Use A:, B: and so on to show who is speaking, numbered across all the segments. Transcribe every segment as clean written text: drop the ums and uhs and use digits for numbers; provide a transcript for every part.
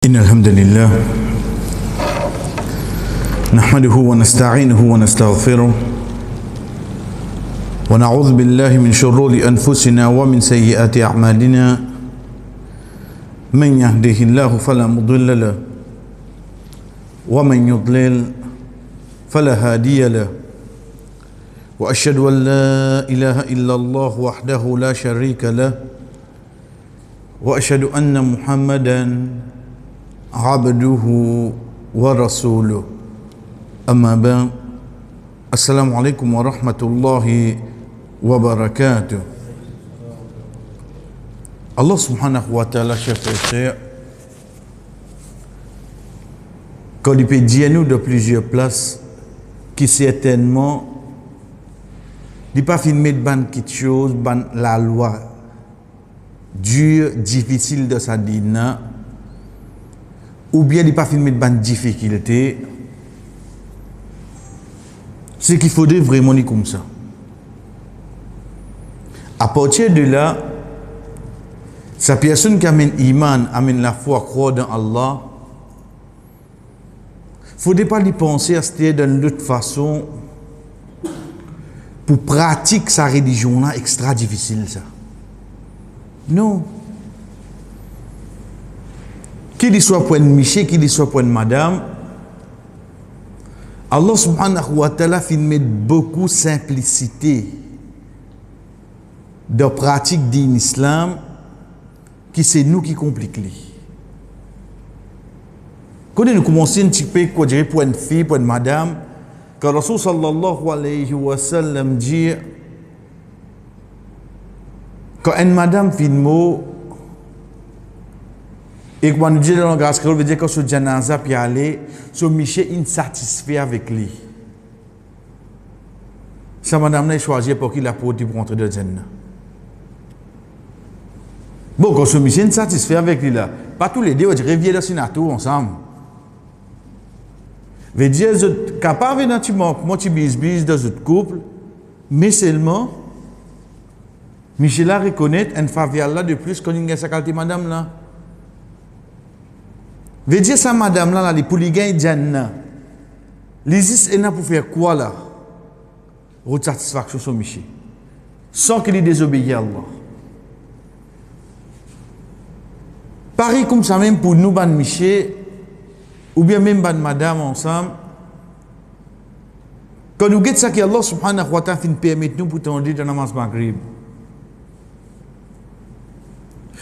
A: إن الحمد لله نحمده ونستعينه ونستغفره ونعوذ بالله من شرور أنفسنا ومن سيئات أعمالنا من يهده الله فلا مضل له ومن يضلل فلا هادي له وأشهد أن لا إله إلا الله وحده لا شريك له وأشهد أن محمدا عبده ورسوله أما بعد السلام عليكم ورحمة الله وبركاته. Allah subhanahu wa ta'ala, chers frères, quand il peut dire nous de plusieurs places qui certainement il pas filmer de ban quelque chose, ban la loi dure, difficile de sa dina, ou bien il n'y a pas filmé de bonnes difficultés, c'est qu'il faudrait vraiment dire comme ça. À partir de là, sa personne qui amène iman, amène la foi, croit dans Allah, il ne faudrait pas y penser à c'était d'une autre façon pour pratiquer sa religion là extra difficile ça. Non. Qu'il y soit pour un monsieur, qu'il y soit pour une madame, Allah subhanahu wa ta'ala filme beaucoup de simplicité de pratique d'un islam qui c'est nous qui compliquons. Quand nous commençons un petit peu pour une fille, pour une madame, quand Rasul sallallahu alayhi wa sallam dit quand une madame filme et quand nous disons dans le grâce créole, veut dire que ce janaza puis aller, ce Michel insatisfait avec lui. Ça madame n'a choisi pour qu'il a pour rentrer dans le jannah. Bon, quand ce Michel insatisfait avec lui là, pas tous les deux, on dirait viens dans le tour ensemble. Veut dire capable dans tu manques, moi tu bis dans un couple, mais seulement Michel a reconnaît une faveur là de plus qu'on a sa qualité madame là. Veut dire ça madame là, les polygons Jannah. Les est là pour faire quoi là? Route satisfaction sur Michel. Sans qu'il désobéisse à Allah. Pareil comme ça même pour nous ban Michel ou bien même ban madame ensemble. Quand nous guettons ça que Allah subhanahu wa ta'ala fin permettre nous pour tendre dans la namaz maghrib.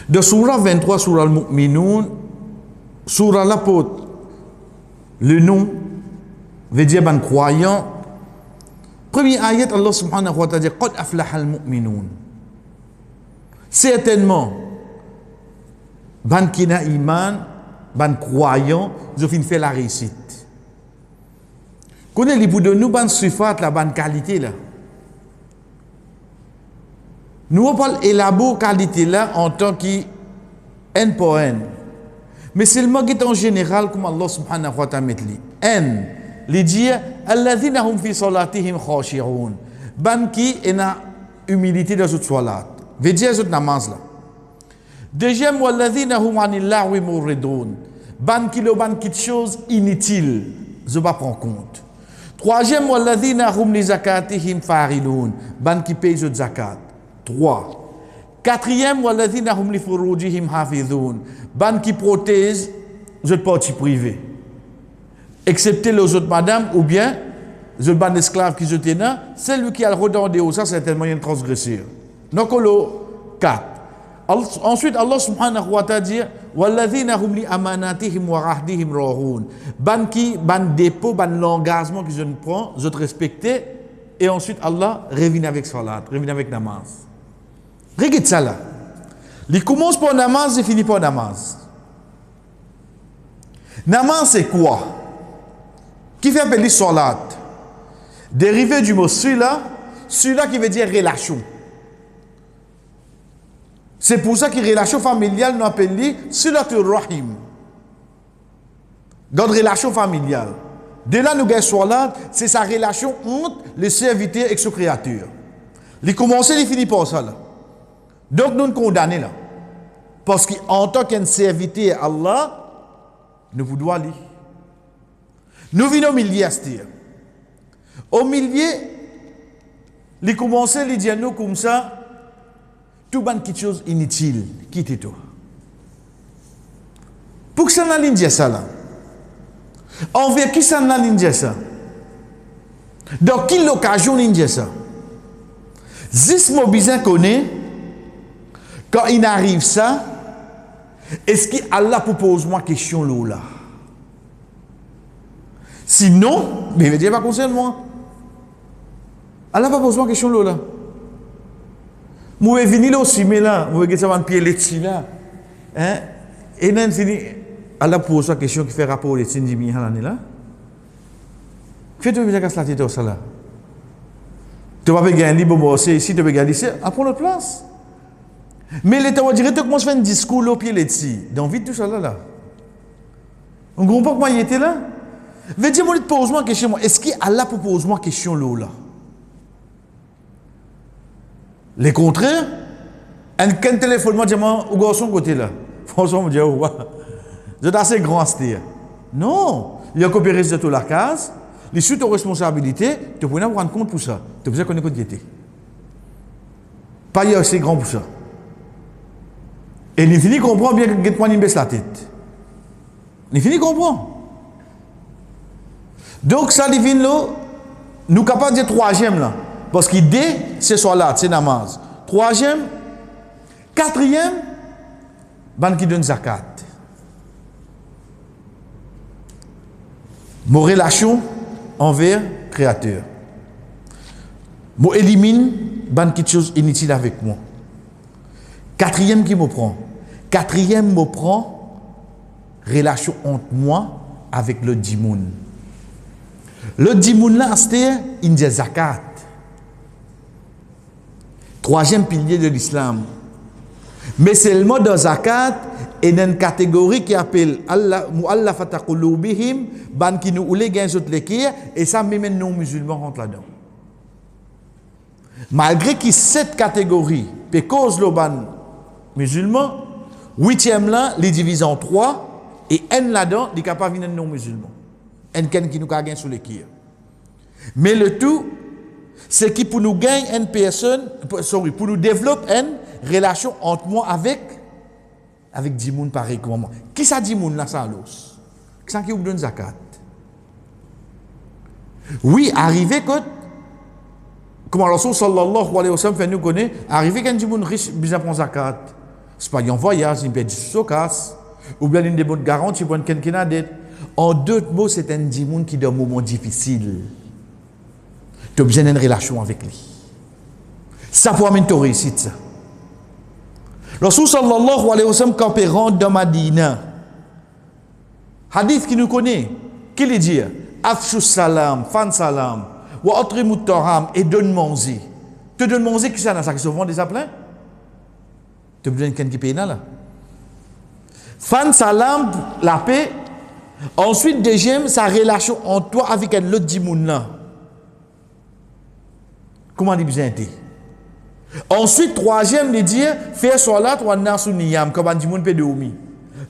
A: De surah 23 surah al-Mu'minun, surah l'apôtre, le nom veut dire ban croyant. Premier ayat Allah subhanahu wa ta'ala dit qad aflaha al-mu'minun. Certainement ban kina iman, ban croyant, ils ont fait la réussite. Connais les pour de nous ban sifat la ban qualité là. Nous on parle élaborer qualité là en tant qu'un pour un. Mais seulement qui est en général comme Allah subhanahu wa ta'ala met li. Un, les dire alladhina hum fi salatihim khashi'un. Ban qui est en humilité dans cette salat. Veut dire cette namaz là. Deuxième, walladhina hum anil lahwi muridun. Ban qui le ban quelque chose inutile, je pas prendre compte. Troisième, walladhina hum li zakatihim farilun. Ban qui paye cette zakat. 3. Quatrième, walladhina hum li furujihim hafidhun. Ban qui protège les parties privées. Excepté les autres madame ou bien les ban esclaves qui étaient là, celui qui a le redondé ou ça certainement une transgresseur. Donc le 4. Ensuite Allah subhanahu wa ta'ala dit walladhina hum li amanatihim wa ahdihim rahun. Ban qui ban dépôt, ban l'engagement qu'ils prennent, ils respecté et ensuite Allah revient avec salat, revient avec namaz. Regarde ça là. Il commence par namaz et finit par namaz. Namaz c'est quoi? Qui fait appeler salat? Dérivé du mot celui-là qui veut dire relation. C'est pour ça que relation familiale nous appelle Silatul Rahim. Dans relation familiale. De là nous gagnons salat, c'est sa relation entre le serviteur et son créateur. Il commence et il finit par ça là. Donc nous condamnons là. Parce qu'en tant qu'un serviteur à Allah, nous pouvons aller. Nous venons au milieu à ce dire. Au milieu, il commence à dire nous comme ça, tout ban quelque chose inutile, quittez tout. Pour que ça n'a pas ça là. Envers qui ça n'a pas ça? Dans quelle occasion n'a pas ça? Zis Mobizin connaît, quand il arrive ça, est-ce qu'Allah propose moi question là? Sinon, mais Dieu va concerner moi. Allah pas pose moi question là. Moi venir là aussi mais là, moi ça va pied les là. Hein? Et nan fini Allah pose une question qui fait rapport aux signes du là. Fais-toi bien qu'à la tête ça là. Tu vas pas gagner bon c'est ici tu vas gagner ici à prendre notre place. Mais l'état va dire tu commences à faire un discours au pied là-dessus. Dans vite tout ça là. On comprend pas comment il était là. Veut dire moi te pose moi question est-ce qu'Allah propose moi question là? Les contraires, un téléphone moi dit au garçon côté là. François me dit ouais. C'est assez grand c'est. Non, il y a coopéré de toute la case. Les suites aux responsabilités, tu peux pas rendre compte pour ça. Tu as besoin qu'on ait compte était. Pas y assez grand pour ça. Et il finit comprend bien que moi il baisse la tête. Il finit comprend. Donc ça divine là, nous capables de dire troisième là. Parce qu'il dit, c'est soit là, c'est namaz. Troisième, quatrième, ban qui donne zakat. Mon relation envers Créateur. Mon élimine ban quelque chose inutile avec moi. Quatrième qui me prend. Quatrième me prend relation entre moi avec le dimoun. Le dimoun là, c'est une zakat. Troisième pilier de l'islam. Mais seulement dans zakat, il y a une catégorie qui appelle Allah mu'allafata qulubihim, ban qui nous oule gain autres l'équerre, et ça même non musulmans rentrent là-dedans. Malgré que cette catégorie peut cause le ban musulman, huitième là, les divise en trois, et un là-dedans, il est capable de venir non musulman. Un qui nous a gagné sur l'équerre. Mais le tout, c'est qui pour nous gagner une personne, pour nous développer une relation entre moi avec Dimoun pareil comme moi. Qui ça Dimoun là ça l'os? Qui ça qui vous donne zakat? Oui, arrivé que comme Allah sallallahu alayhi wa sallam fait nous connaître, arrivé qu'un Dimoun riche besoin prendre zakat. C'est pas un voyage, il peut du sokas ou bien une des bonnes garanties pour quelqu'un a dette. En deux mots, c'est un Dimoun qui dans un moment difficile. Tu as besoin d'une relation avec lui. Ça pour amener ta réussite. Ça. Rasul sallallahu alayhi wa sallam, quand il rentre dans Madina, hadith qui nous connaît, qui lui dit Afshu salam, fan salam, wa atrimut taham, et donne manger. Tu donnes manger qui ça dans ça qui se vend des appelins? Tu as besoin de quelqu'un qui paye là? Fan salam, la paix. Ensuite, deuxième, sa relation entre toi avec l'autre dimoun là. Comment il besoin de ensuite, troisième, il dit, faire salat ou un nasu niyam, comme un dimoun peut dormir.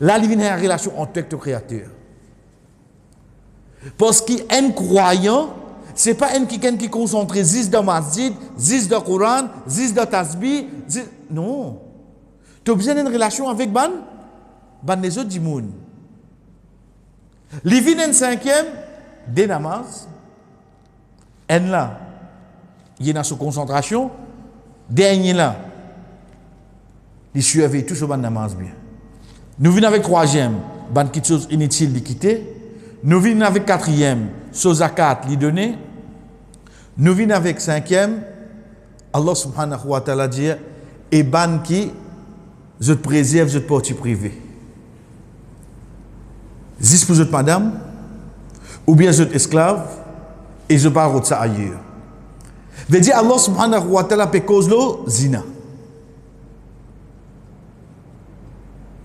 A: Là, il vient une relation entre toi et ton créateur. Parce qu'un croyant, ce n'est pas un qui concentre 10 dans masjid, 10 dans Coran, 10 dans tasbih, non. Tu as besoin d'une relation avec les autres dimoun. Il vient un cinquième, des namaz, un là. Il y a sa concentration, dernier là, il suivait tout ce ban namaz bien. Nous venons avec troisième, ban quelque chose inutile de quitter. Nous venons avec quatrième, so zakat li donner. Nous venons avec cinquième, Allah subhanahu wa ta'ala dit, et ban qui je te préserve, je te porte privé. Zis pour votre madame, ou bien je esclave, et je parle de ça ailleurs. Veut dire Allah subhanahu wa ta'ala peut cause le zina.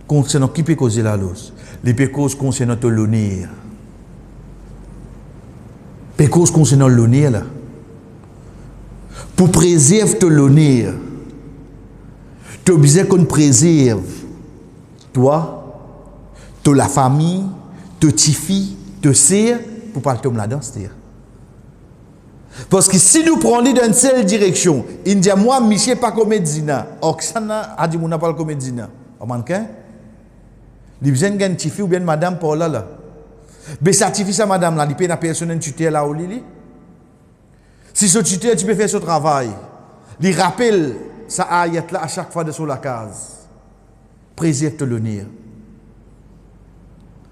A: Concernant qui peut causer la lose? Les peut cause concernant l'honneur. Peut cause concernant l'honneur là. Pour préserver ton l'honneur, tu as besoin qu'on préserve toi, la famille, te tifi, te sert, pour pas le tomber là-dedans, c'est-à-dire. Parce que si nous prenons dans une seule direction, il dit moi, Michel, pas comédien. Oksana a dit, moi, pas le comédien. Au manquin, il besoin de tifi ou bien madame Paula là. Mais ça tifi ça madame là, il peut la personne une tutelle là au lit. Si ce tuteur, tu peux faire ce travail. Il rappelle ça ayat là à chaque fois de sur la case. Préserve le nez.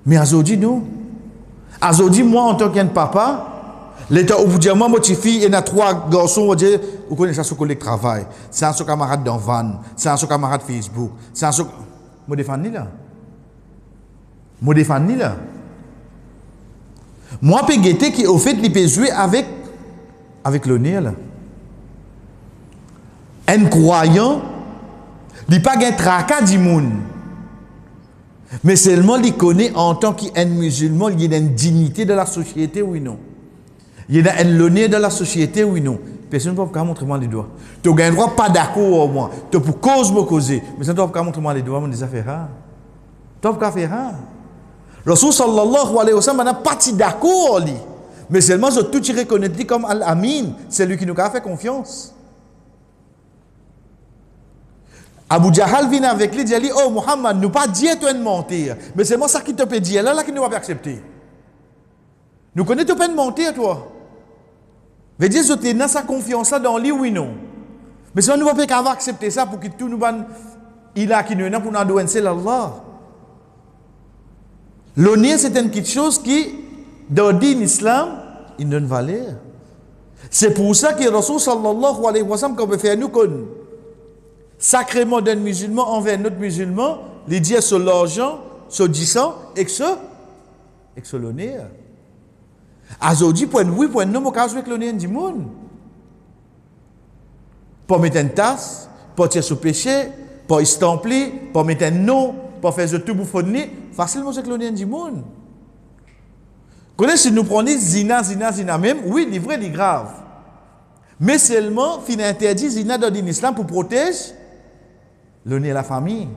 A: Mais aujourd'hui, nous, aujourd'hui, moi, en tant qu'un papa, l'état où vous dites, moi, mon fille, il y a 3 garçons, vous connaissez ça, ce collègue travail. C'est un camarade dans van, c'est un camarade Facebook, c'est un moi défends là. Moi défends là. Moi, Pégueté qui, au fait, il peut jouer avec le nez là. Un croyant, il n'a pas un tracas du monde. Mais seulement il connaît en tant qu'un musulman, il y a une dignité de la société, oui non. Il y a un l'honneur de la société, oui non. Personne ne peut pas montrer moi les doigts. Tu as un droit pas d'accord au moins. Tu peux cause me causer. Mais ça ne peut pas montrer moi les doigts, mais des affaires. Tu ne peux pas faire. Rasul sallallahu alayhi wa sallam n'a pas d'accord. Mais seulement je tout reconnaît comme Al-Amin. C'est lui qui nous a fait confiance. Abu Jahal vient avec lui et dit, oh Muhammad, nous pas dire tu es mentir. Mais c'est moi ça qui te peut dire, là qui nous va pas accepter. Nous connaissons tu peux mentir toi. Veut dire que tu as sa confiance là dans lui, oui non. Mais si on ne va pas accepter ça pour que tout nous ban, il a qui nous pour nous donner c'est Allah. L'honneur c'est une petite chose qui dans l'islam il donne valeur. C'est pour ça que Rasul sallallahu alayhi wa sallam quand on fait nous connaître sacrément d'un musulman envers un autre musulman, les dire sur l'argent, sur le sang, et que sur l'honneur. Aujourd'hui, pour oui, pour un homme, on casse avec l'honneur du monde. Pour mettre une tasse, pour tirer sur péché, pour estampler, pour mettre un nom, pour faire tout bouffonner, facilement avec l'honneur du monde. Connaissez, si nous prenons zina même, oui, il est vrai, il est grave. Mais seulement, il interdit zina dans l'islam pour protéger l'honneur de la famille.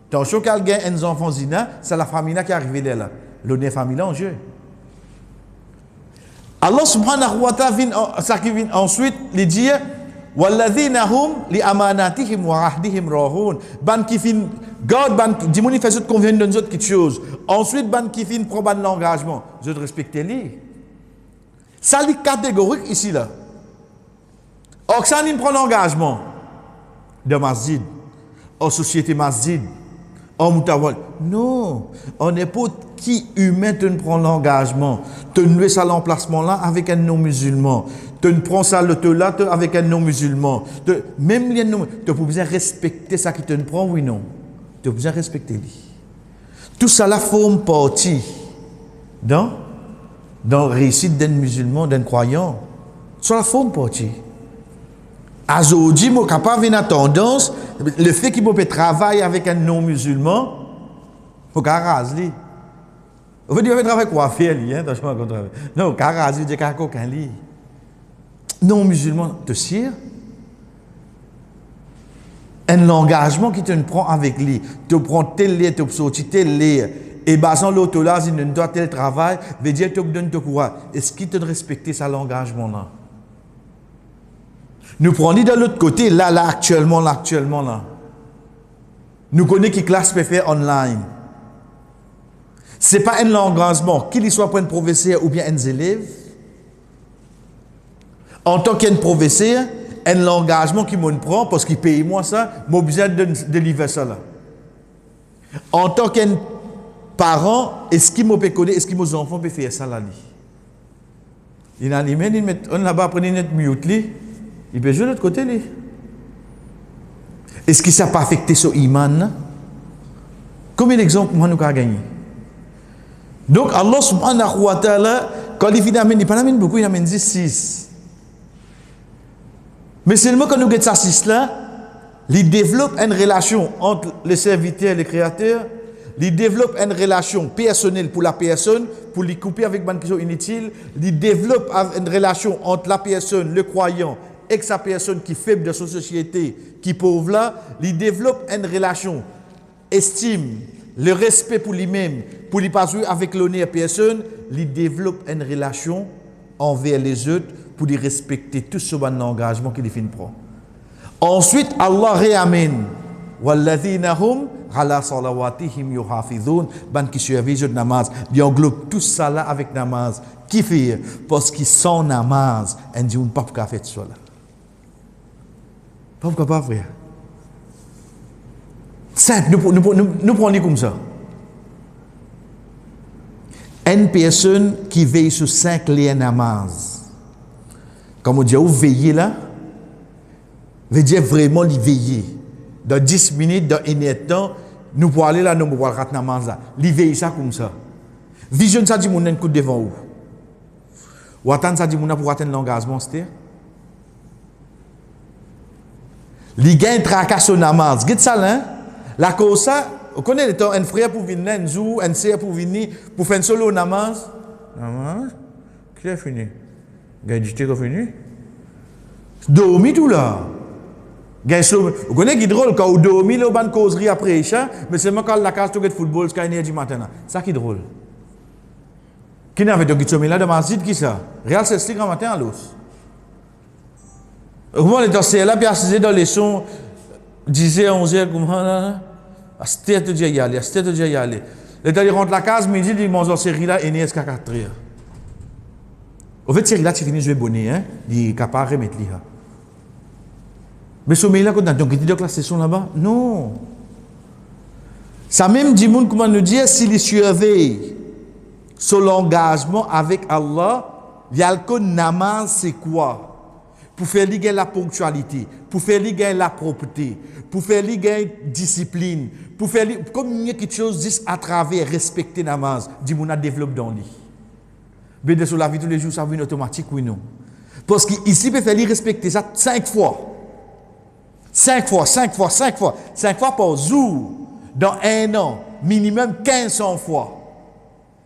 A: Tant que quelqu'un a un enfant zina, c'est la famille qui est arrivée là. L'honneur de la famille en jeu. Allah subhanahu wa ta'ala ça qui vient ensuite, il dit walladhina hum li amanatihim wa ahdihim rahun. Ban qui fin God ban dimoni fait cette convient d'une autre quelque chose. Ensuite ban qui fin prend ban l'engagement, je respecte lui. Ça li catégorique ici là. Oxan il prend l'engagement de masjid, en société masjid, en moutawal. Non, on n'est pas qui humain te prend l'engagement, te nouer ça l'emplacement là avec un non-musulman, te prend ça le te là avec un non-musulman, même les non, tu as besoin respecter ça qui te prend, oui non, tu as besoin respecter lui. Tout ça là forme partie dans le réussite d'un musulman, d'un croyant. Ça la forme partie. Aujourd'hui, je suis capable de tendance, le fait qu'il peut travailler avec un non-musulman, il faut qu'il rase lui. Vous veut dire qu'il travaille quoi faire lui, hein? Non, qu'il rase lui, il dit qu'il aucun lui. Non-musulman te sire. Un engagement qui te prend avec lui, te prend tel lait, te sorti tel lait, et basant l'autre là, il ne doit tel travail, veut dire que tu donnes te quoi? Est-ce qu'il te respecte ça l'engagement là? Nous prenons de l'autre côté, là, actuellement, là. Nous connaissons qui classe peut faire online. Ce n'est pas un engagement, qu'il soit pour un professeur ou bien un élève. En tant qu'un professeur, un engagement qui me prend, parce qu'il paye moi ça, j'ai besoin de livrer ça là. En tant qu'un parent, est-ce qu'il m'a connaître, est-ce que mes enfants peuvent faire ça là? Il a dit, on là-bas, prenez notre mute li. Il peut jouer de l'autre côté, lui. Est-ce que ça n'a pas affecté son iman? Combien d'exemples moi nous avons gagné? Donc Allah subhanahu wa ta'ala, quand il amène, il pas amène beaucoup, il amène 6. Mais seulement quand nous avons ça 6 là, il développe une relation entre le serviteur et le créateur, il développe une relation personnelle pour la personne, pour les couper avec une question inutile, il développe une relation entre la personne, le croyant, et sa personne qui est faible de sa société, qui est pauvre là, il développe une relation, estime, le respect pour lui-même, pour lui pas jouer avec l'honneur personne, il développe une relation envers les autres pour les respecter tout ce bon engagement qu'il fait prendre. Ensuite, Allah réamène walladhina hum ala salawatihim yuhafizun, ban qui surveillent le namaz, il englobe tout ça là avec namaz. Qui fait parce qu'ils sont namaz, on dit on pas qu'à faire ça là. Pas capable frère. Ça nous prenons comme ça. Une personne qui veille sur 5 liens namaz. Comme on dit, vous veillez là, veut dire vraiment les veiller. Dans 10 minutes, dans une heure de temps, nous pouvons aller là, nous pouvons rater namaz là. Les veiller ça comme ça. Vision ça dit mon un coup devant vous. Ou attendre ça dit mon pour atteindre l'engagement, c'est-à-dire. Les gains tracassent au namaz. Gâte ça là, la cause ça, vous connaissez un frère pour venir, un jour, un sœur pour venir, pour faire un solo namaz. Namaz, qui a fini? Gain du thé qui a fini? Dormi tout là. Vous connaissez qui est drôle quand vous dormez, vous avez une causerie après ça, mais c'est quand la case de football, c'est 1h du matin. Ça qui est drôle. Qui n'a fait de là dans ma masjid qui ça? Real c'est ce matin à l'os. Comment les dossiers là, puis assis dans les sons, 10h, 11h, comment là? C'était tout y aller, c'était tout y aller. Les temps, ils rentrent la case, midi, ils mangent en série là, et jusqu'à 4h. En fait, série là, tu finis de jouer bonnet, hein? Il est capable de remettre là. Mais sommeil là, quand on a dit la session là-bas, non. Ça même dit, comment nous dire, s'il surveille sur l'engagement avec Allah, il y a le namaz, c'est quoi? Pour faire liguer la ponctualité, pour faire liguer la propreté, pour faire liguer discipline, pour faire comme il y a quelque chose à travers respecter namaz, dit mon a développé dans lui. Mais de sur la vie tous les jours, ça vient automatique, oui non. Parce qu'ici, il peut faire respecter ça 5 fois. 5 fois, 5 fois, 5 fois, 5 fois par jour, dans un an, minimum 1500 fois.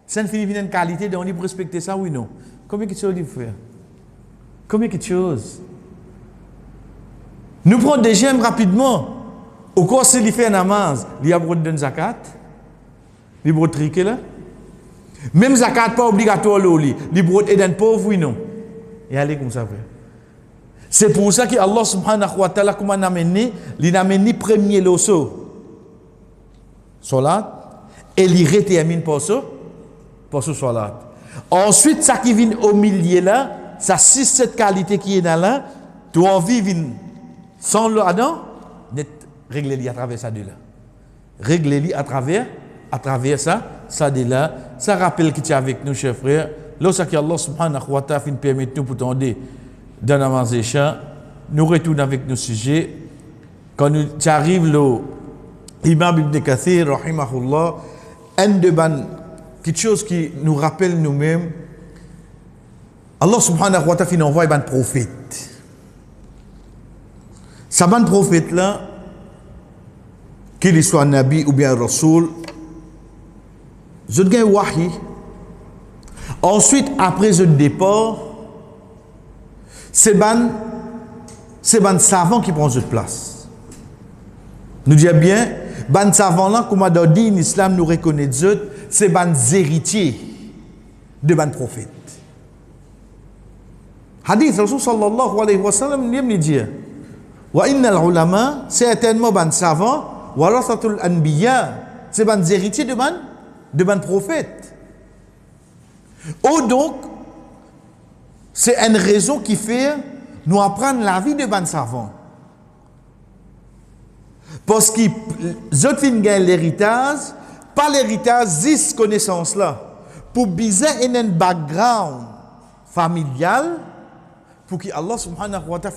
A: Ça ne finit une qualité de on dit pour respecter ça, oui non. Combien de choses il faut faire? Combien de choses? Nous prenons des gemmes rapidement. Au cours s'il fait un namaz, il y a beaucoup de zakat, il y a triquer là. Même zakat pas obligatoire l'oli, il y a des pauvres, oui non. Et allez comme ça frère. C'est pour ça que Allah subhanahu wa ta'ala comment il amène premier loso. Salat et il termine par ça salat. Ensuite ça qui vient au milieu là, ça 6-7 qualités qui est là, tu as envie vient sans le Adam, net régler à travers ça de là. Régler à travers ça de là, ça rappelle que tu es avec nous chers frères. Lorsque Allah subhanahu wa ta'ala permet nous pour t'aider dans la manzécha, nous retournons avec nos sujets. Quand nous arrivons là, Imam Ibn Kathir, rahimahullah, quelque chose qui nous rappelle nous-mêmes, Allah subhanahu wa ta'ala envoie un prophète. Ce ban prophète là, qu'il soit un nabi ou bien un rasoul, je gagne wahi. Ensuite, après ce départ, c'est ban savant qui prend cette place. Nous disons bien, ban savant là, comme on a dit en islam, nous reconnaît c'est ban héritiers de ban prophète. Hadith Rasul sallallahu alayhi wa sallam nous dit wa innal ulama certainement ban savant warathatul anbiya c'est ban héritiers de ban prophète. Oh donc c'est une raison qui fait nous apprendre la vie de ban savant. Parce qu'ils ont l'héritage, pas l'héritage, 10 connaissances là. Pour biser un background familial, pour que Allah subhanahu wa ta'ala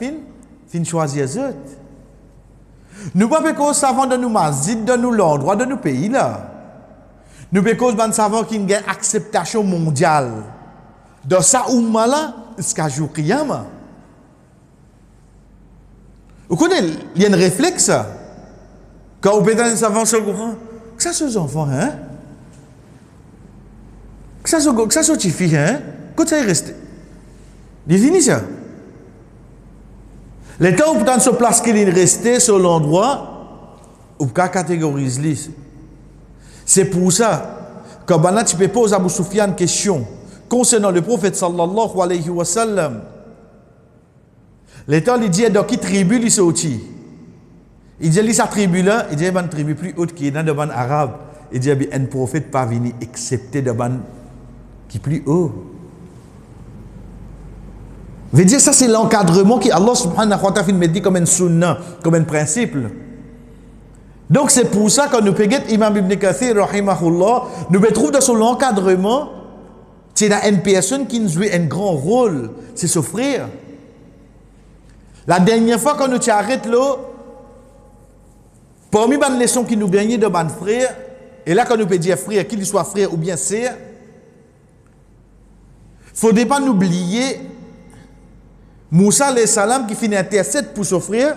A: fin choisir les autres. Nous ne pouvons pas savant de nous masjid, de nous l'endroit, de nos pays là. Nous ne pouvons pas savant qui a une acceptation mondiale. Dans ça oumma là, jusqu'à jour qiyama. Vous connaissez, il y a un réflexe. Quand vous pétez un savant sur le Coran, que ça soit enfants, hein? Que ça soit tes filles, hein? Quand ça est resté? Il finit ça. Les temps où vous se place qu'il est resté sur l'endroit, vous pouvez catégoriser. C'est pour ça que maintenant tu peux poser à Abu Sufyan une question concernant le prophète sallallahu alayhi wa sallam. L'état il dit dans qui tribu il sorti. Il dit sa tribu là, il dit une tribu plus haute qui est dans le ban arabe. Il dit un prophète pas venu excepté de ban qui est plus haut. Veut dire ça c'est l'encadrement qui Allah subhanahu wa ta'ala met dit comme un sunnah, comme un principe. Donc c'est pour ça que nous payons Imam Ibn Kathir rahimahullah, nous trouvons dans son encadrement, c'est une personne qui nous joue un grand rôle, c'est s'offrir. La dernière fois quand nous t'arrêtons là, parmi les leçons qui nous gagnent de ban frère, et là quand nous peut dire frère, qu'il soit frère ou bien sœur, il ne faudrait pas oublier Moussa alayhi salam qui finit intercède pour s'offrir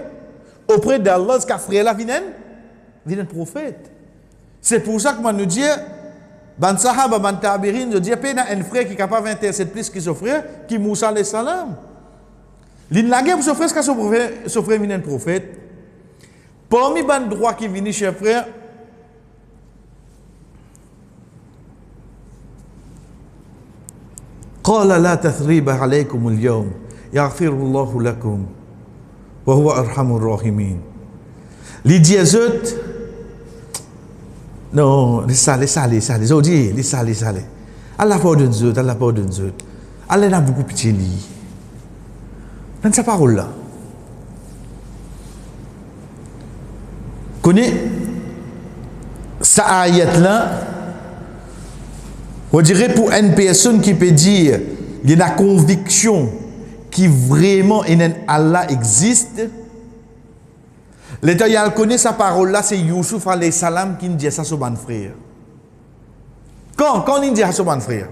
A: auprès d'Allah, ce qu'a frère là vient un prophète. C'est pour ça que moi nous dit, ban sahaba, ban tabirin, nous dit, il y a un frère qui est capable d'intercéder plus qu'il s'offrir, qui Moussa alayhi salam. L'inlagé pour s'offrir, ce qu'a s'offrir vient un prophète. Parmi ban droit qui vient chez frère, قال لا تثريب عليكم اليوم يغفر الله لكم وهو أرحم الراحمين. Les diazot, non, les salés, je dis, les salés. Allah pardonne zot. Allah n'a beaucoup pitié li. Dans sa parole là. Connais, sa ayat là, on dirait pour une personne qui peut dire, il y a la conviction qui vraiment Allah existe. L'état il connaît sa parole là, c'est Youssouf alayhi salam qui dit ça sur son frère. Quand il dit ça sur son frère,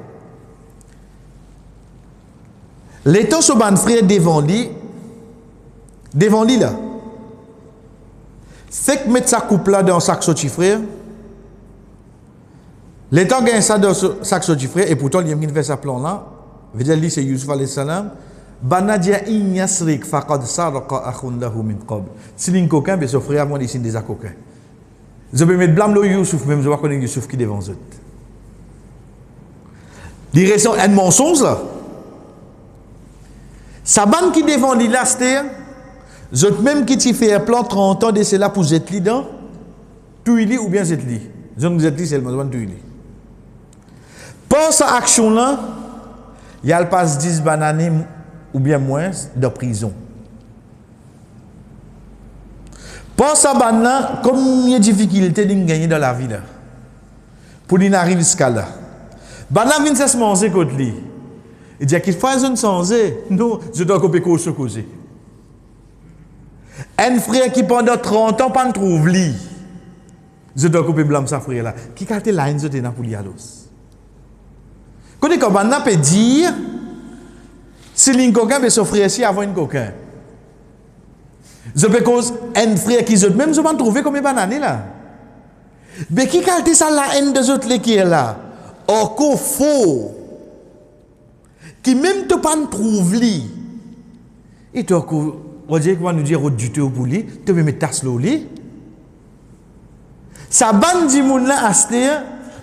A: l'état sur son frère devant lui là, fait que mettre sa coupe là dans sac sorti frère, l'état gagne ça dans sac sorti frère et pourtant il a fait sa plan là, veut dire lui c'est Youssouf alayhi salam. Banadia in yasrik faqad saraqa akhun lahu min qabl. Si l'un coquin be son frère moi ici des coquins. Je peux mettre blâme le Youssouf même je vois connaître Youssouf qui devant eux. Il reste un mensonge là. Sa bande qui devant lui là c'est je même qui t'y fait un plan 30 ans de cela pour jet li dans tout il ou bien jet li. Je ne jet li seulement tout il. Pour sa action là, il y a le passe 10 bananes ou bien moins de prison. Pour ça, comme il y a des difficultés de gagner dans la vie, là, pour y arriver jusqu'à là, il vient se manger contre lui. Il dit qu'il faut une changer. Non, je dois couper cause causer. Un frère qui pendant 30 ans pas trouve lui. Je dois couper blâme sa frère là. Qui a été là, il est pour lui à l'os. Quand on peut dire, si l'un coquin peut s'offrir ici avant un coquin. Je peux cause un frère qui est même je vais trouver comme une banane là. Mais qui a été ça la haine des autres qui est là? Encore faux. Qui même te pas trouve lui. Et toi, on va dire qu'on va nous dire du tout pour lui, tu veux mettre tasse lit. Sa bande dit moun là aster,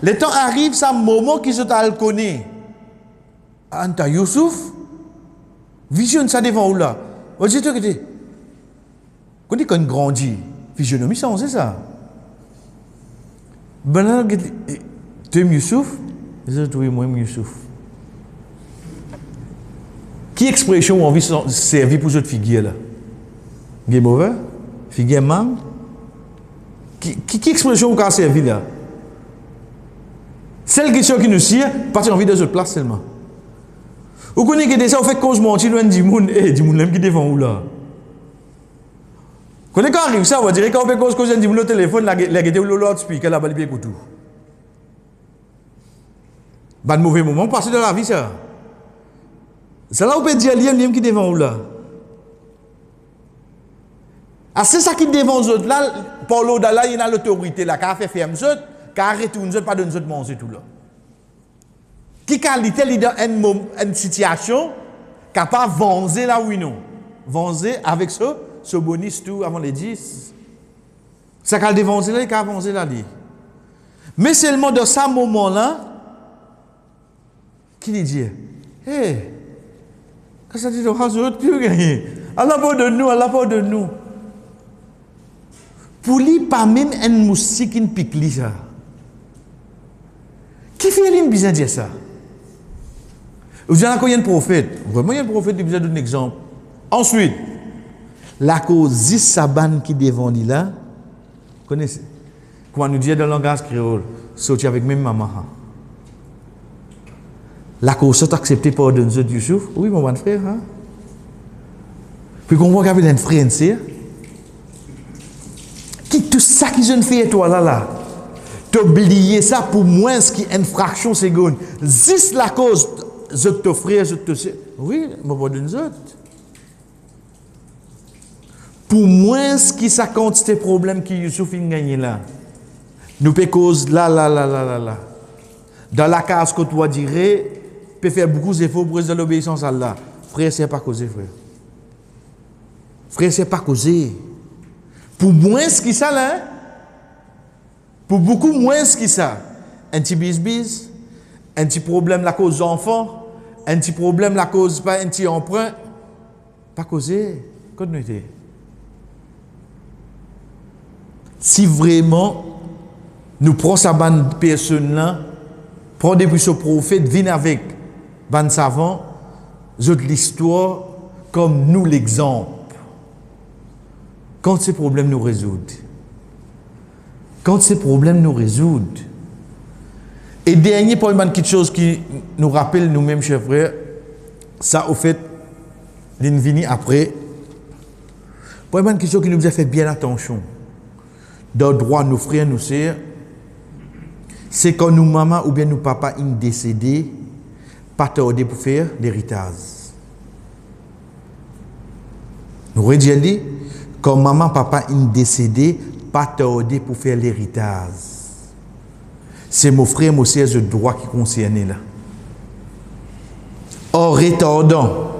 A: le temps arrive, ça moment qui se t'a connaît. Anta Youssouf, visionne ça devant ou là. On dit toi que quand on grandit, physionomie c'est ça. Ben là, tu aimes Youssouf? Je dis oui, moi j'aime Youssouf. Qui expression on envie de servir pour cette figure là? Game over? Figure man? Qui expression on a servi là? Celle question qui nous sert, parce qu'on envie de cette place seulement. Vous connaissez que déjà, on fait cause mentir, loin du monde, du monde même qui devant vous là. Quand on arrive ça, on va dire quand on fait cause du monde au téléphone, la guette ou l'autre speaker là-bas, il pied pour tout. Pas de mauvais moment, passer dans la vie ça. C'est là où on peut dire l'homme qui devant vous là. Ah, c'est ça qui devant vous là, pour l'autre là, il y a l'autorité là, qui a fait ferme eux, qui a arrêté nous pas de nous manger tout là. Qui qualité il dans une situation capable de venger là oui non. Venger avec ce bonus tout avant les 10. Ça qu'a venger là, il a venger là. Mais seulement dans ce moment-là, qui dit, hé, quand ça dit, Allah pardonne-nous. Pour lui, pas même un moustique qui pique lui ça. Qui fait lui besoin de dire ça? Vous avez combien de prophètes? Vraiment, il y a un prophète qui a besoin d'un exemple. Ensuite, la cause Saban qui devant lui là, connaissez? Comment nous dit dans le langage créole, sorti avec même maman. La cause est acceptée par Denzo Youssouf. Oui, mon bon frère. Hein? Puis comprend qu'il y a un frère et une sœur. Qui tout ça qu'ils ont fait toi là. T'oublier ça pour moins ce qui est infraction seconde. Si la cause, je te frère, je te sœur. Oui, mon bon Denzo. Pour moins ce qui ça compte ces problèmes qui Youssouf a gagné là. Nous peut cause là. Dans la case que toi dirais, peut faire beaucoup d'efforts pour de l'obéissance à Allah. Frère, c'est pas causé, frère. Frère, c'est pas causé. Pour moins ce qui ça là, pour beaucoup moins ce qui ça, un petit bis, un petit problème la cause enfant, un petit problème la cause pas un petit emprunt, pas causé. Continuez. Si vraiment nous prenons sa bande personne là, prends depuis ce prophète, viens avec bande savant, de l'histoire comme nous l'exemple. Quand ces problèmes nous résoudent. Et dernier point, quelque chose qui nous rappelle nous-mêmes, chers frères, ça au fait, l'invini après, pour quelque chose qui nous a fait bien attention. Dans le droit, nos frères, nos sœurs, c'est quand nous maman ou bien nous papa sont décédés, pas tarder pour faire l'héritage. Nous redisons, quand maman papa sont décédés, pas tarder pour faire l'héritage. C'est mon frère, mon sœur, le droit qui concerne là. En retardant,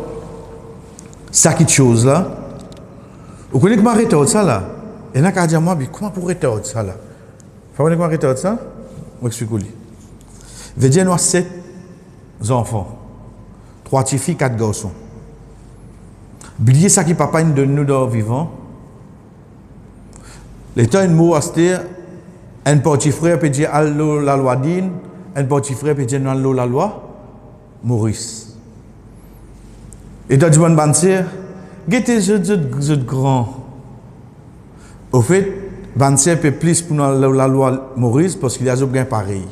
A: ça quelque chose là, vous connaissez comment retarde ça là? Et là, quand je dis moi, comment pour retarder ça là? Vous connaissez comment retarder ça? Je vais expliquer. Veut dire, nous avons 7 enfants, 3 petites filles, 4 garçons. Oubliez ça qui papa nous donne nous dans vivant. L'état est mot à dire, un petit frère peut dire allô la loi Dine, un petit frère peut dire allô la loi Maurice. Et dans le ban sœur, guettez je grand. Au fait, ban sœur peut plus pour la loi Maurice parce qu'il y a bien pareil.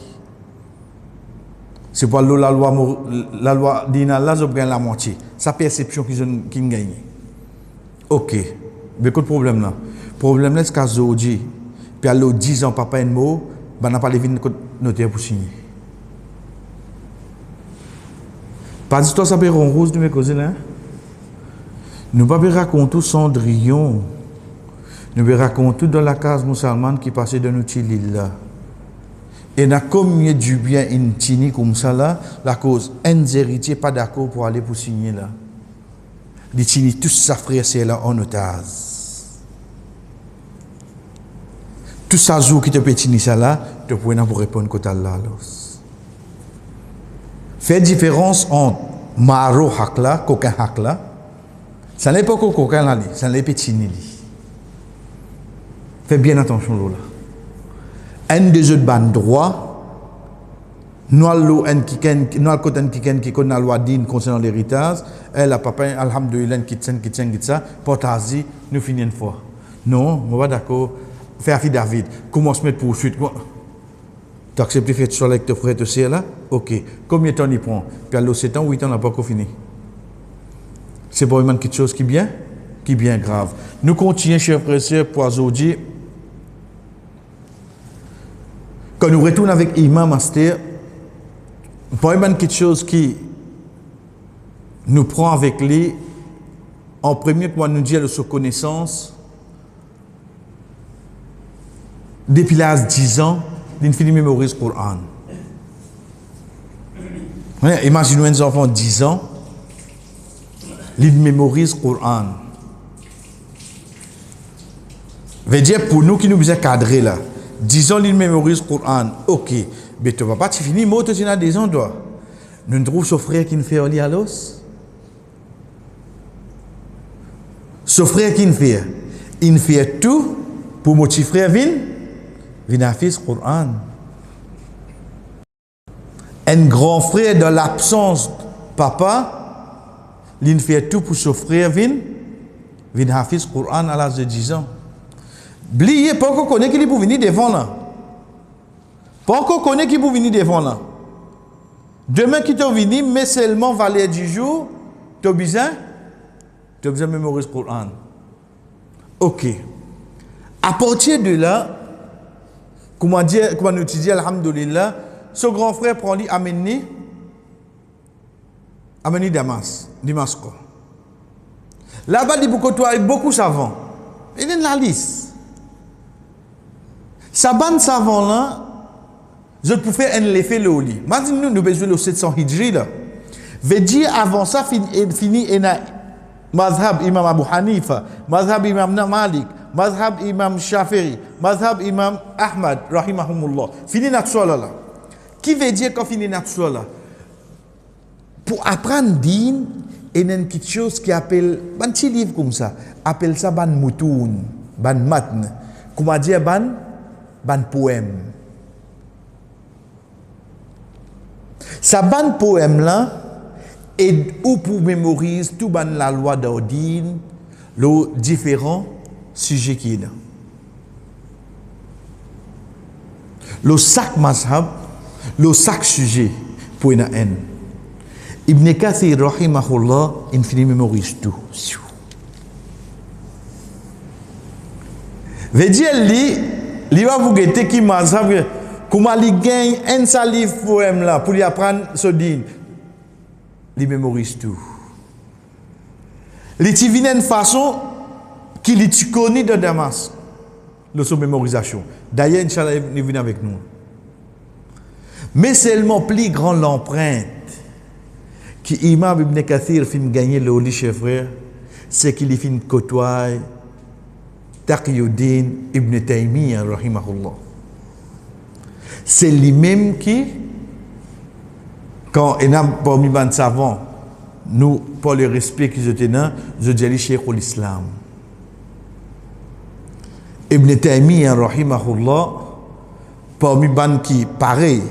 A: C'est pour la loi Dine là, j'ai bien la moitié. Sa perception qui gagne. Ok, mais quel problème là? Problème là, c'est qu'aujourd'hui, puis à l'autre 10 ans, papa et mot, ben n'a pas les vignes notaire pour signer. Pas d'histoire, ça peut être rose de mes cousins là. Nous ne pouvons pas raconter Cendrillon. Nous pouvons raconter dans la case musulmane qui passait dans notre île là. Et n'a combien du bien une tini comme ça là, la cause, un héritier pas d'accord pour aller pour signer là. Les tini tous sa frère c'est là en otage. Tout ça jour qui te peut tini ça là, te pouvez pour répondre côté là. Fait différence entre maro hakla, coquin hakla. Ça n'est pas coquin là, ça n'est pas tini. Fais bien attention là. Un des autres ban droit, nous allons qui connaît la loi dine concernant l'héritage, elle a papa alhamdoulilah qui tient ça, portazi nous finissons une fois. Non, moi pas d'accord. Faire fi David, comment se mettre poursuite quoi? Tu acceptes de faire ça avec tes frères et sœurs là? OK. Combien de temps il prend? Puis à 7 ans, 8 ans, on n'a pas encore fini. C'est pas vraiment quelque chose qui est bien grave. Nous continuons, chers frères et sœurs, pour aujourd'hui. Quand nous retournons avec Imam Master, pas vraiment quelque chose qui nous prend avec lui, en premier, pour nous dire de sa connaissance, depuis l'âge de 10 ans, il finit mémorise le Coran. Imaginez un enfant de 10 ans, il mémorise le Coran. Veut dire pour nous qui nous besoin cadrer là, disons qu'il mémorise le Coran. Ok, mais tu vas pas finir, mais tu as des endroits. Nous trouvons ce frère qui nous fait aller à l'os. Ce frère qui nous fait, il fait tout pour mon petit frère vienne à faire le Coran. Un grand frère dans l'absence de papa, il fait tout pour son frère vienne à faire le Coran à l'âge de 10 ans. Oubliez pas qu'on connaît qu'il peut venir devant là. Pas qu'on connaît qu'il peut venir devant là. Demain qui t'ont venu, mais seulement valer du jour, tu as besoin de mémoriser le Coran. Ok. À partir de là, comment nous dit, alhamdoulilah, ce grand frère prend lui amener Damasque. Là-bas, il côtoie beaucoup de savants. Il est dans la liste. Sa bande savant là, je peux faire un effet le lit. Maintenant, nous besoin de 700 hijri là. Veut dire avant ça, fini mazhab imam Abu Hanifa, mazhab imam Malik, mazhab imam Shafi'i, mazhab imam Ahmad, rahimahumullah. Fini notre là. Qui veut dire qu'on finit notre là? Pour apprendre din, il y a quelque chose qui appelle, un petit livre comme ça, appelle ça ban moutoun, ban matn. Comment dire ban poème. Sa ban poème là, et où pour mémoriser tout ban la loi d'ordine, les différents sujets qui est là. Le sac mazhab, le sac sujet pour une haine. Ibn Kathir rahimahullah, il finit mémorise tout. Veut dire il va vous guetter qui mazhab comment il gagne un seul livre poème là pour lui apprendre ce din. Il mémorise tout. Il t'y vient une façon qu'il est connu de Damas. De son mémorisation. D'ailleurs, Inch'Allah, il vient avec nous. Mais seulement plus grand l'empreinte qui Imam Ibn Kathir fin gagner le lit chez frère, c'est qu'il fin côtoyer Taqiyuddin Ibn Taymiyyah rahimahullah. C'est lui-même qui, quand il y a parmi les savants, nous, pour le respect qu'ils étaient là, je dis Cheikh l'Islam. Ibn Taymiyyah rahimahullah, parmi les qui, pareil,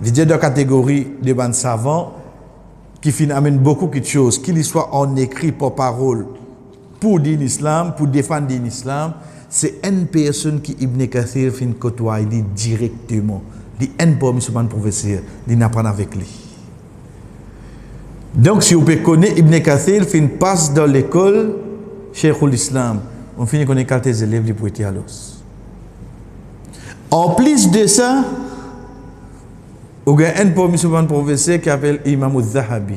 A: il y a deux catégories de les savants qui amènent beaucoup de choses, qu'ils soient en écrit par parole pour dire l'islam, pour défendre l'islam, c'est une personne qui Ibn Kathir fin côtoyer directement. Il est un professeur, il apprend avec lui. Donc, si vous pouvez connaître Ibn Kathir, fin passe dans l'école, Cheikh l'Islam, on finit connaître quelques élèves du poétique à l'os. En plus de ça, il y a un professeur qui s'appelle Imam al-Zahabi.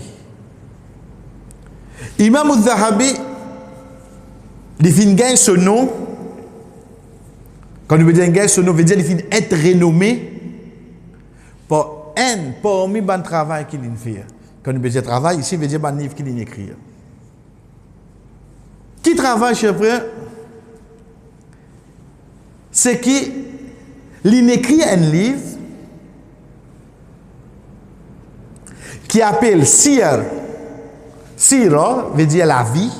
A: Imam al-Zahabi, il finit gagner ce nom. Quand il veut dire gagner ce nom, veut dire qu'il finit être renommé pour parmi les travail qu'il fait. Quand il veut dire travail, ici, il veut dire un livre qu'il écrit. Qui travaille chez frère? C'est qui écrit un livre qui appelle Sira, veut dire la vie,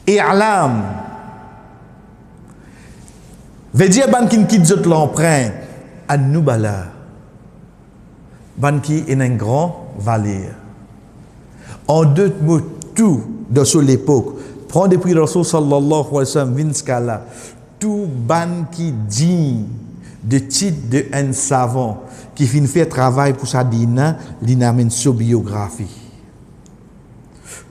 A: et Alam, veut dire ban qui quitte l'empreinte, An-Nubala, ban qui est un grand valeur. En deux mots, tout de l'époque, prend depuis Rasul sallallahu alayhi wa sallam, Vinskala, tout ban qui dit de titre de un savant qui finit faire travail pour sa dina, il amène sa biographie.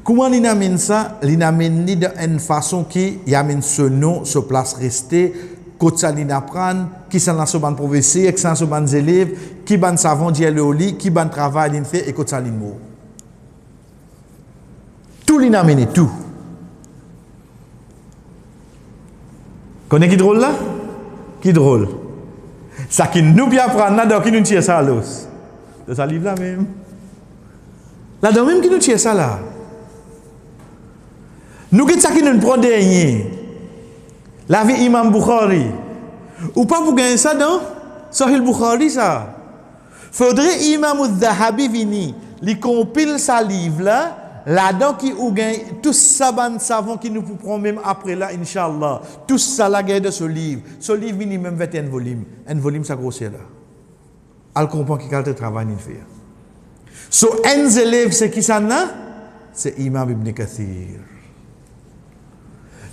A: Comment il amène ça? Il amène d'une façon qui amène ce nom, ce place restée, quand ça il apprend, qui s'en a ce ban professeur, qui s'en a ce ban élèves, qui ban savant dit le lit, qui ban travail il fait et quand ça il mort. Tout il amène tout. Connais qui drôle là? Qui drôle? Ça qui nous bien apprendre là, qui nous tire ça à l'os. De ça livre là même. Là-dedans même qui nous tire ça là. Nous qui ça qui nous prend dernier. La vie Imam Bukhari. Ou pas pour gagner ça dans Sahih Bukhari ça. Faudrait Imam al-Zahabi vini, li compile sa livre là, là-dedans qui ou gagne tout ça ban savant qui nous prend même après là inchallah. Tout ça la gagne de ce livre. Ce livre vini même 21 volumes. Un volume ça grossier là. Elle comprend qui quel travail il fait. So un élève c'est qui ça là? C'est Imam Ibn Kathir.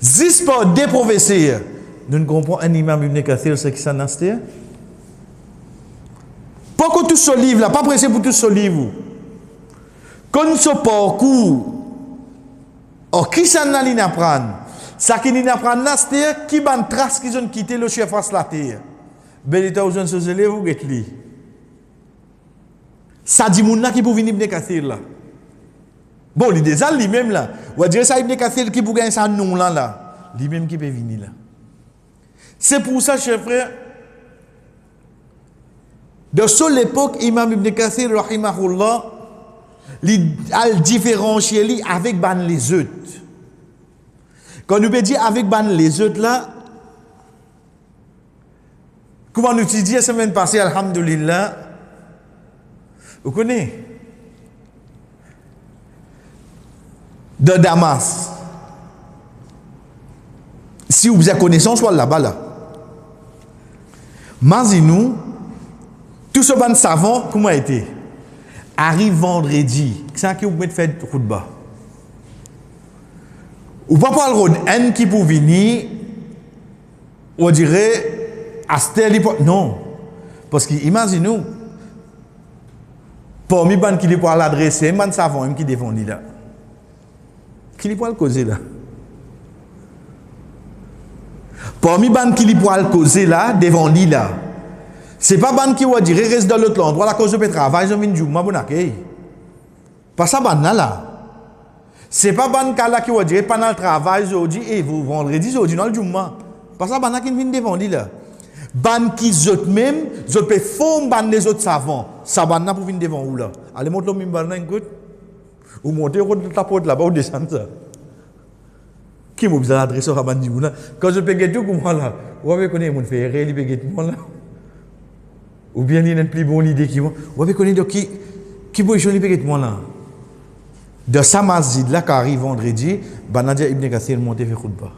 A: Zis pas des professeurs. Nous ne comprenons un Imam Ibn Kathir c'est qui ça là? Pas que tout ce livre là, pas pressé pour tout ce livre. Quand ce parcours, qui ça n'a rien apprendre? Ça qui n'a apprendre là, c'est qui ban trace qu'ils ont quitté le chef face la terre. Ben l'état aux jeunes ces élèves vous get li. Ça dit moun là qui pour venir Ibn Kathir là. Bon, l'idée ça lui-même là. Ou dire ça Ibn Kathir qui pour gagner ça nom là, lui-même qui peut venir là. C'est pour ça, chers frères. De cette époque, Imam Ibn Kathir, rahimahullah, il a différencié avec ban les autres. Quand nous peut dire avec ban les autres là, comment nous dit la semaine passée, alhamdulillah, vous connaissez? De Damas. Si vous avez connaissance, soit là-bas là. Mazinou, tout ce ban savant, comment a été? Arrive vendredi, c'est qui vous mettez faire khutba. Ou pas parler road N qui pour venir, on dirait, Astel, non. Parce que imaginez-nous, parmi ban qui pour l'adresser, ban savant qui défend là. Qui li pour le causer là? Parmi ban qui li pour le causer là, devant lui là. C'est pas ban qui va dire reste dans l'autre endroit la cause de travail je viens du ma bon accueil. Pas ça ban là. C'est pas ban là qui va dire pendant le travail aujourd'hui et vous vendredi aujourd'hui dans le juma. Pas ça ban qui vient devant lui là. Ban qui zot même, zot peut former ban les autres savants. Ça ban là pour venir devant vous là. Allez monte le mimbar là écoute. Ou monter au la porte là-bas ou descendre ça. Qui m'a besoin d'adresser à ban du là. Quand je peux guetter comment là. Vous avez connaît mon frère, il peut guetter moi là. Ou bien il y a une plus bonne idée qui vont. Vous avez connu qui peut jouer les moi là. De sa masjid là qui arrive vendredi, Banadia Ibn Kathir monte faire khutba.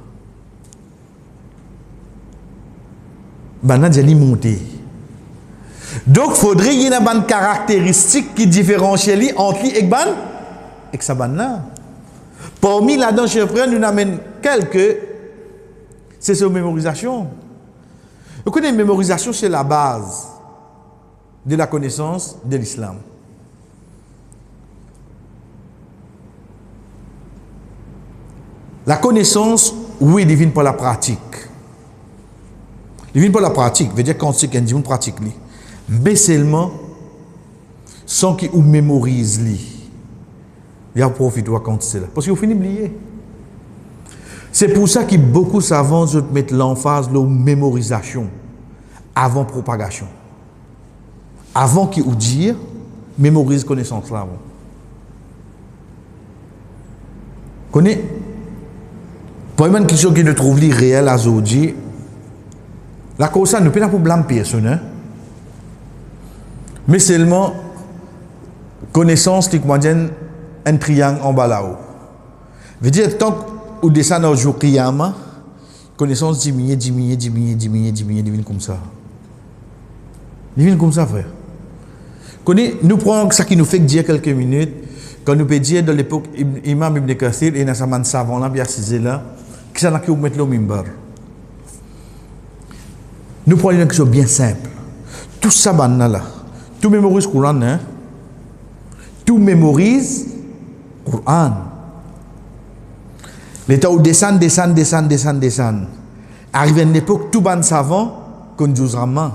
A: Banadia li monte. Donc faudrait y ait une bonne caractéristique qui différencie lui entre lui et ban et sa ban là. Parmi là-dedans, chers frères, nous amène quelques. C'est sur mémorisation. Vous connaissez la mémorisation, c'est la base de la connaissance de l'islam. La connaissance, oui, divine par la pratique. Divine par la pratique, veut dire quand c'est qu'un dit on pratique li. Mais seulement sans qu'il mémorise li. Il y a profit de quand c'est là. Parce qu'il finit d'oublier. C'est pour ça que beaucoup savants mettent l'emphase sur la mémorisation avant propagation. Avant qu'il ou dire, mémorise connaissance là. Connais? Pour une question qui ne trouve li réel à aujourd'hui, la cause ça ne peut pas pour blâmer personne, hein? Mais seulement connaissance qui commande un triangle en bas là-haut. Veut dire tant qu'on descend au jour Qiyama, connaissance diminue comme ça. Divine comme ça, frère. Nous prenons ça qui nous fait dire quelques minutes, quand nous peut dire de l'époque Imam Ibn Kathir et Nassaman savant là, bien assisé là, qui ça n'a qu'à mettre le mimbar. Nous prenons une chose bien simple. Tout ça, là, tout mémorise Coran, hein? Tout mémorise Coran. L'état où descend. Arrive à une époque, tout ban savant, qu'on joue raman.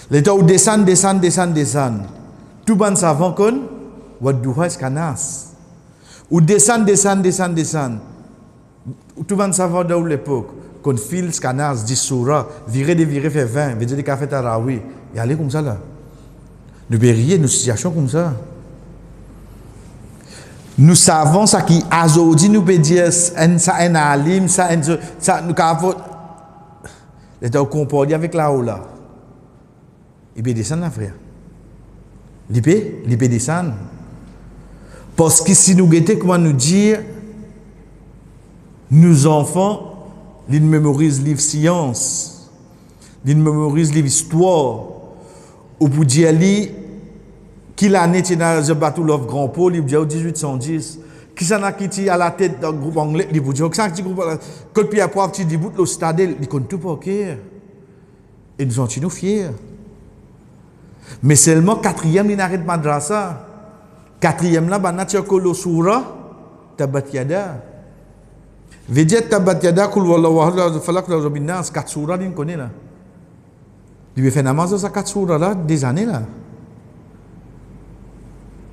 A: L'état où descend. Tout ban savant, qu'on wadouha skanas. Ou descend. Tout ban savant dans l'époque, qu'on file skanas, 10 surah, virer, fait 20, veut dire des cafés tarawi. Et aller comme ça là. Nous verrions une situation comme ça. Nous savons ça qui aujourd'hui nous peut dire ça un alim, ça nous avons Il est au comporté avec la haut là. Il peut descendre, là, frère. Il peut descendre. Parce que si nous guettons, comment nous dire, nos enfants, ils mémorisent livre science, ils mémorisent livre histoire, ou pour dire, qui l'année, tu as un bateau l'offre Grand Pôle, il dit 1810. Qui s'en a quitté à la tête d'un groupe anglais, il vous dit, quand tu groupe, quand puis après, tu dis, le stade, il compte tout pour qu'il. Et nous sommes fiers. Mais seulement quatrième, il n'arrête pas de ça. Quatrième là, il y a le surah, Tabat Yada. Veut dire Tabat Yada, Kul Wallahu Falak la Rabbinas, 4 surahs, il connaît là. Il veut faire namaz dans ces 4 surahs là, des années là.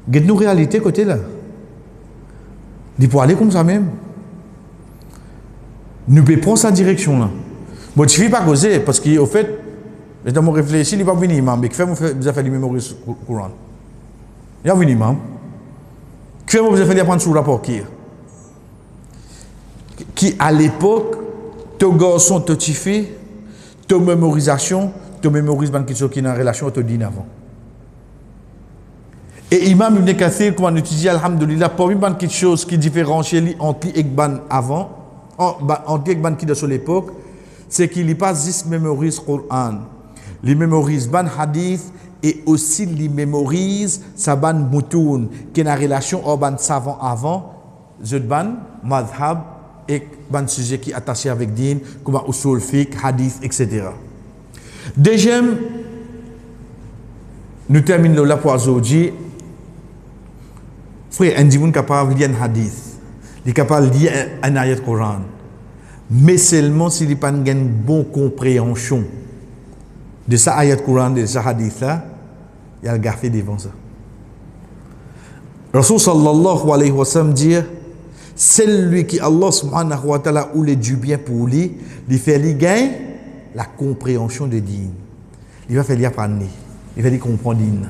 A: Il y a une réalité côté là. Il faut aller comme ça même. Nous pouvons prendre sa direction là. Bon, tu ne fais pas causer, parce qu'au fait, je me réfléchis, il ne va pas venir imam, mais qui fait des mémoires courant. Il va venir imam. Qui fait des apprendre sur le rapport qui à l'époque, ton garçon, ton petit fille, ton mémorisation, ton mémorise quelque chose qui est en relation avec ton din avant. Et Imam Ibn Kathir, comme on étudie, alhamdoulilah, parmi quelque chose qui différencie entre l'Ekban avant, entre l'Ekban qui est sur l'époque, c'est qu'il n'y a pas juste mémorise Coran. Il mémorise ban hadith et aussi il mémorise sa ban moutoun, qui est en relation au ban savant avant, ban madhab et ban sujet qui est attaché avec din, comme usul fiqh, hadith, etc. Deuxième, nous terminons là pour aujourd'hui. Frère, un individu capable de lire un hadith, il est capable de lire un ayat Coran, mais seulement s'il n'a pas une bonne compréhension de sa ayat Coran, de sa hadith là, il a le gaffé devant ça. Rasul sallallahu alayhi wa sallam dit, celui qui Allah subhanahu wa ta'ala ou le du bien pour lui, il fait lui gagner la compréhension de din. Il va faire lui apprendre, il va lui comprendre din.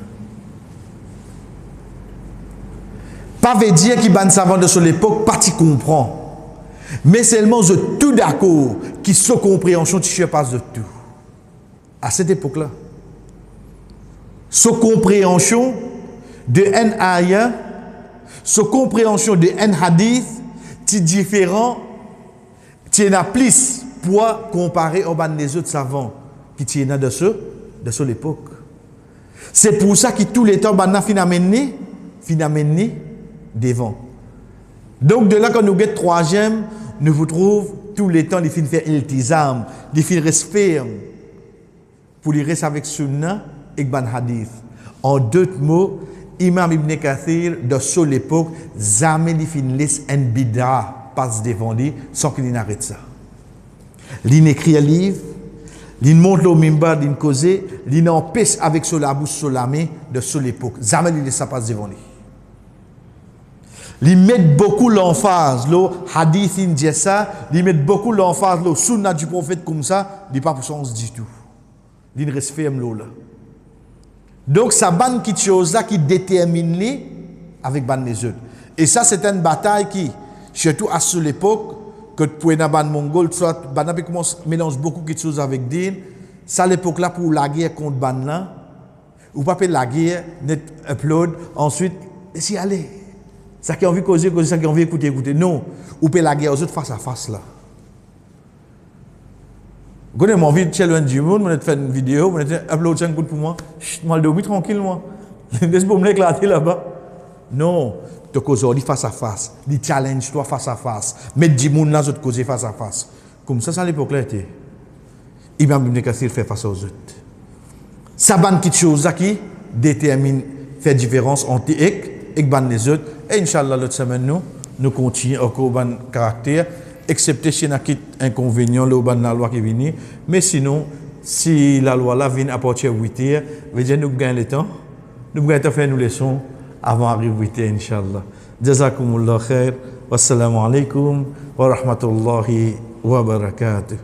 A: Pas veut dire qu'il ban savant de son époque, pas t'y comprend. Mais seulement je tout d'accord qui sa compréhension tu passe de tout. À cette époque-là. Sa compréhension de un ayah, sa compréhension de un hadith, tu différent, tu en as plus pour comparer aux ban les autres savants qui tu en as de son époque. C'est pour ça que tous les temps, ban finalement, devant. Donc de là quand nous guettons troisième, nous vous trouvons tous les temps les filles faire iltizam, les filles restent fermes pour les rester avec sunna et ban hadith. En d'autres mots, Imam Ibn Kathir de son époque, jamais les filles laissent un bid'a passe devant lui sans qu'il n'arrête ça. Il écrit un livre, il monte au mimbar, il cause, il empêche avec sur la bouche sur la main de son époque. Jamais il laisse ça passe devant lui. Ils mettent beaucoup l'emphase, le hadith in dit ça, ils mettent beaucoup l'emphase, le sunna du prophète comme ça, il n'est pas pour sens du tout. Il reste ferme là. Donc, ça ban quelque chose là qui détermine les avec ban les autres. Et ça, c'est une bataille qui, surtout à cette époque, que pour une ban mongol, soit ban mélange beaucoup de choses avec din, ça l'époque là pour la guerre contre ban là, ou pas la guerre, net upload, ensuite, si allez. Ça qui a envie de causer, ça qui a envie d'écouter. Non, ou peut la guerre aux autres face à face là. Vous avez envie de challenge du monde, vous avez fait une vidéo, vous avez upload 5 coups pour moi. Chut, moi, je dormir tranquille, moi. Laisse-moi me l'éclater là-bas. Non, tu causes face à face. Tu challenge toi face à face. Mettre du monde là, tu causes face à face. Comme ça, à l'époque là, était. Imam Ibn Kathir fait face aux autres. Ça banne quelque chose qui détermine, fait différence entre et ban les autres. Et Inch'Allah, l'autre semaine, nous continuons encore ban caractère, excepté si on a un inconvénient, le ban la loi qui vient. Mais sinon, si la loi là vient à partir de 8 heures, veut dire nous gagnons le temps, nous gagnons faire nos leçons avant d'arriver à 8 heures, Inch'Allah. Jazakumullah khair, wassalamu alaikum wa rahmatullahi wa barakatuh.